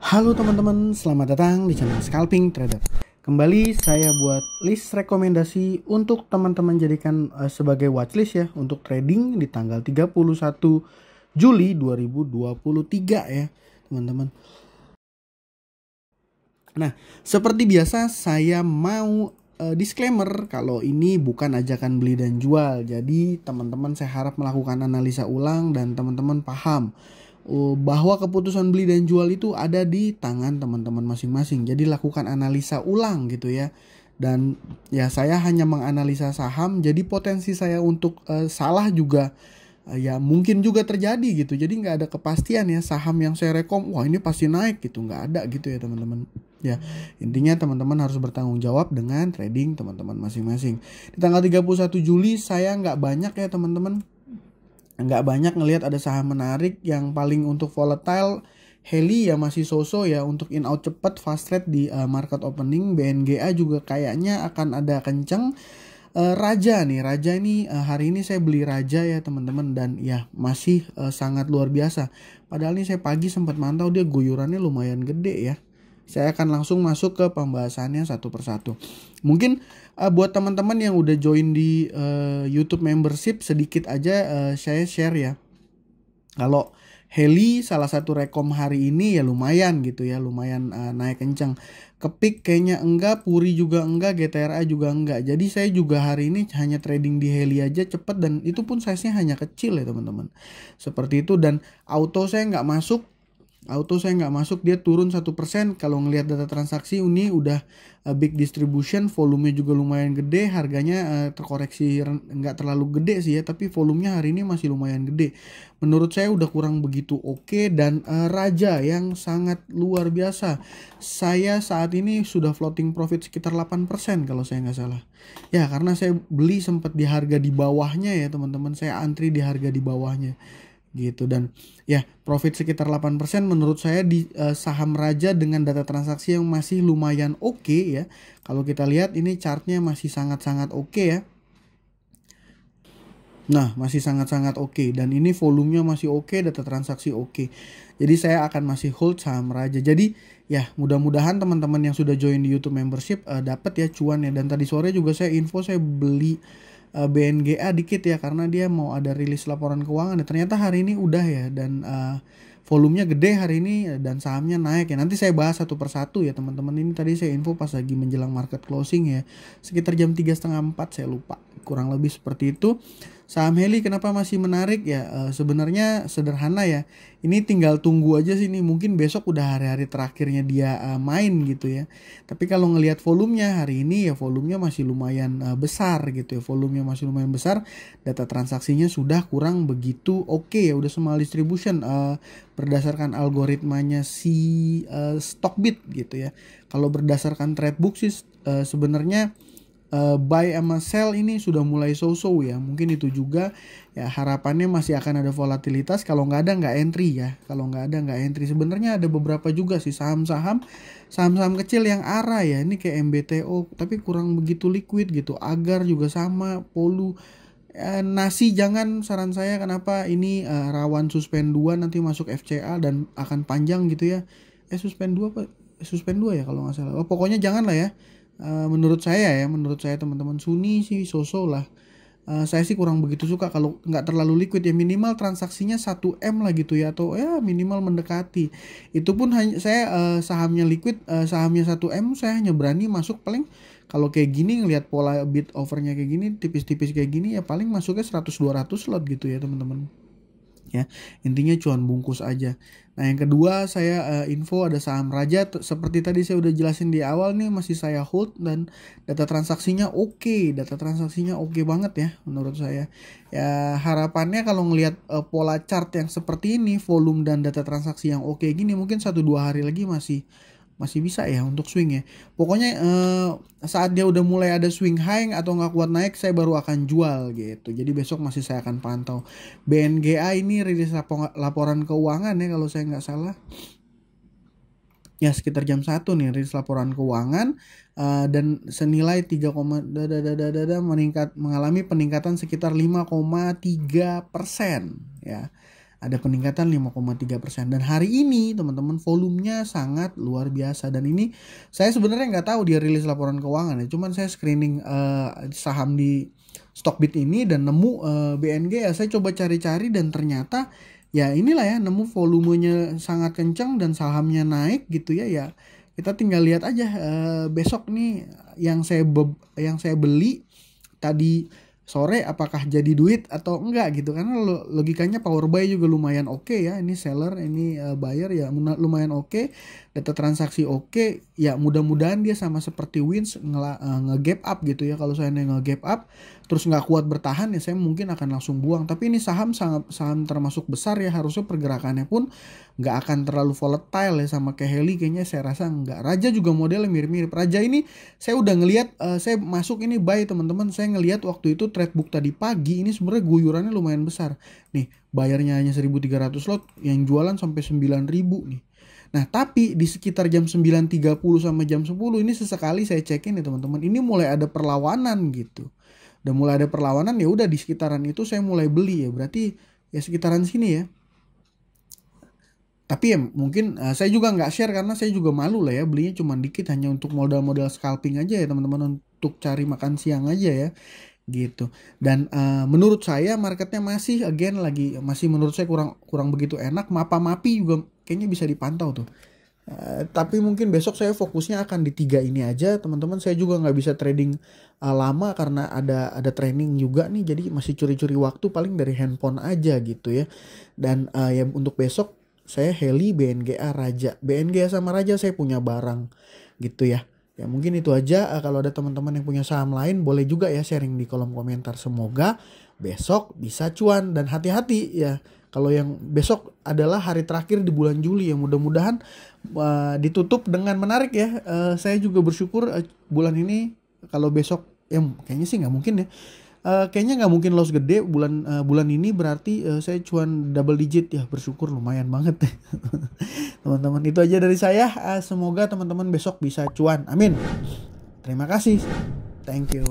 Halo teman-teman, selamat datang di channel Scalping Trader. Kembali saya buat list rekomendasi untuk teman-teman jadikan sebagai watchlist ya untuk trading di tanggal 31 Juli 2023 ya, teman-teman. Nah, seperti biasa saya mau disclaimer kalau ini bukan ajakan beli dan jual. Jadi teman-teman saya harap melakukan analisa ulang dan teman-teman paham bahwa keputusan beli dan jual itu ada di tangan teman-teman masing-masing. Jadi lakukan analisa ulang gitu ya. Dan ya saya hanya menganalisa saham, jadi potensi saya untuk salah juga ya mungkin juga terjadi gitu. Jadi nggak ada kepastian ya saham yang saya rekom, wah ini pasti naik gitu, nggak ada gitu ya teman-teman. Ya intinya teman-teman harus bertanggung jawab dengan trading teman-teman masing-masing. Di tanggal 31 Juli saya nggak banyak ya teman-teman, nggak banyak ngelihat ada saham menarik. Yang paling untuk volatile Heli ya masih so-so ya untuk in out cepat fast trade di market opening. BNGA juga kayaknya akan ada kenceng. Raja nih, Raja ini hari ini saya beli Raja ya teman-teman, dan ya masih sangat luar biasa. Padahal ini saya pagi sempat mantau dia guyurannya lumayan gede ya. Saya akan langsung masuk ke pembahasannya satu persatu. Mungkin buat teman-teman yang udah join di YouTube membership, sedikit aja saya share ya. Kalau Heli salah satu rekom hari ini ya lumayan gitu ya, lumayan naik kencang. Kepik kayaknya enggak, Puri juga enggak, GTRA juga enggak. Jadi saya juga hari ini hanya trading di Heli aja cepet, dan itu pun size-nya hanya kecil ya teman-teman. Seperti itu. Dan auto saya nggak masuk. Dia turun 1%. Kalau ngelihat data transaksi ini udah big distribution, volumenya juga lumayan gede, harganya terkoreksi nggak terlalu gede sih ya, tapi volumenya hari ini masih lumayan gede. Menurut saya udah kurang begitu oke. Dan Raja yang sangat luar biasa. Saya saat ini sudah floating profit sekitar 8% kalau saya nggak salah. Ya karena saya beli sempat di harga di bawahnya ya teman-teman, saya antri di harga di bawahnya gitu. Dan ya profit sekitar 8% menurut saya di saham Raja dengan data transaksi yang masih lumayan oke ya. Kalau kita lihat ini chartnya masih sangat-sangat oke ya. Nah masih sangat-sangat oke, dan ini volumenya masih oke, data transaksi oke. Jadi saya akan masih hold saham Raja. Jadi ya mudah-mudahan teman-teman yang sudah join di YouTube membership dapat ya cuan ya. Dan tadi sore juga saya beli BNGA dikit ya, karena dia mau ada rilis laporan keuangan ya. Ternyata hari ini udah ya, dan volumenya gede hari ini dan sahamnya naik ya. Nanti saya bahas satu persatu ya teman-teman. Ini tadi saya info pas lagi menjelang market closing ya, sekitar jam 3:30 saya lupa, kurang lebih seperti itu. Saham Heli kenapa masih menarik ya? Sebenarnya sederhana ya. Ini tinggal tunggu aja sih nih. Mungkin besok udah hari-hari terakhirnya dia main gitu ya. Tapi kalau ngelihat volumenya hari ini ya volumenya masih lumayan besar gitu ya. Volumenya masih lumayan besar. Data transaksinya sudah kurang begitu oke ya. Udah small distribution berdasarkan algoritmanya si Stockbit gitu ya. Kalau berdasarkan Tradebook sih sebenarnya buy sama sell ini sudah mulai so-so ya. Mungkin itu juga ya, harapannya masih akan ada volatilitas. Kalau nggak ada nggak entry ya. Kalau nggak ada nggak entry. Sebenarnya ada beberapa juga sih saham-saham kecil yang arah ya. Ini kayak MBTO tapi kurang begitu liquid gitu. Agar juga sama, Polu. Nasi jangan, saran saya, kenapa ini rawan suspend 2 nanti masuk FCA dan akan panjang gitu ya. Suspend 2 apa? Suspend 2 ya kalau nggak salah. Pokoknya jangan lah ya. Menurut saya teman-teman, Suni sih so-so lah. Saya sih kurang begitu suka kalau nggak terlalu liquid ya, minimal transaksinya 1M lah gitu ya, atau ya minimal mendekati. Itu pun hanya saya sahamnya liquid, sahamnya 1M saya hanya berani masuk paling kalau kayak gini, ngelihat pola bid overnya kayak gini, tipis-tipis kayak gini ya paling masuknya 100-200 slot gitu ya teman-teman. Ya intinya cuan bungkus aja. Nah yang kedua saya info ada saham Raja, seperti tadi saya udah jelasin di awal nih, masih saya hold dan data transaksinya oke banget ya menurut saya. Ya harapannya kalau ngelihat pola chart yang seperti ini, volume dan data transaksi yang oke gini, mungkin 1-2 hari lagi masih bisa ya untuk swing ya. Pokoknya saat dia udah mulai ada swing high atau nggak kuat naik, saya baru akan jual gitu. Jadi besok masih saya akan pantau. BNGA ini rilis laporan keuangan ya kalau saya nggak salah. Ya sekitar jam 1 nih rilis laporan keuangan dan senilai 3, mengalami peningkatan sekitar 5,3% ya. ada peningkatan 5,3%. Dan hari ini teman-teman volumenya sangat luar biasa, dan ini saya sebenarnya nggak tahu dia rilis laporan keuangan ya, cuman saya screening saham di Stockbit ini dan nemu BNG ya. Saya coba cari-cari dan ternyata ya inilah ya, nemu volumenya sangat kencang dan sahamnya naik gitu ya. Ya kita tinggal lihat aja besok nih yang saya beli tadi sore apakah jadi duit atau enggak gitu, karena logikanya power buy juga lumayan oke ya, ini seller ini buyer ya lumayan oke, data transaksi oke ya, mudah-mudahan dia sama seperti Wins nge-gap up gitu ya. Kalau saya nge-gap up terus nggak kuat bertahan ya saya mungkin akan langsung buang, tapi ini saham termasuk besar ya, harusnya pergerakannya pun nggak akan terlalu volatile ya, sama kayak Heli kayaknya saya rasa nggak. Raja juga modelnya mirip-mirip. Raja ini saya udah ngelihat, saya masuk ini buy teman-teman, saya ngelihat waktu itu trade book tadi pagi ini sebenarnya guyurannya lumayan besar nih, bayarnya hanya 1.300 lot, yang jualan sampai 9.000 nih. Nah tapi di sekitar jam 9.30 sama jam 10 ini sesekali saya cekin ya teman-teman, ini mulai ada perlawanan gitu. Udah mulai ada perlawanan, ya udah di sekitaran itu saya mulai beli ya, berarti ya sekitaran sini ya. Tapi ya mungkin saya juga nggak share karena saya juga malu lah ya, belinya cuma dikit, hanya untuk modal-modal scalping aja ya teman-teman, untuk cari makan siang aja ya gitu. Dan menurut saya marketnya masih masih menurut saya kurang begitu enak. Mapa-mapi juga kayaknya bisa dipantau tuh. Tapi mungkin besok saya fokusnya akan di 3 ini aja teman-teman. Saya juga nggak bisa trading lama karena ada training juga nih, jadi masih curi-curi waktu paling dari handphone aja gitu ya. Dan ya untuk besok saya Heli, BNGA, Raja. BNGA sama Raja saya punya barang gitu ya. Ya mungkin itu aja. Kalau ada teman-teman yang punya saham lain boleh juga ya sharing di kolom komentar. Semoga besok bisa cuan, dan hati-hati ya. Kalau yang besok adalah hari terakhir di bulan Juli ya, mudah-mudahan ditutup dengan menarik ya. Saya juga bersyukur bulan ini, kalau besok ya kayaknya sih nggak mungkin ya. Kayaknya nggak mungkin loss gede bulan ini, berarti saya cuan double digit ya, bersyukur lumayan banget teman-teman. Itu aja dari saya, semoga teman-teman besok bisa cuan, amin. Terima kasih, thank you.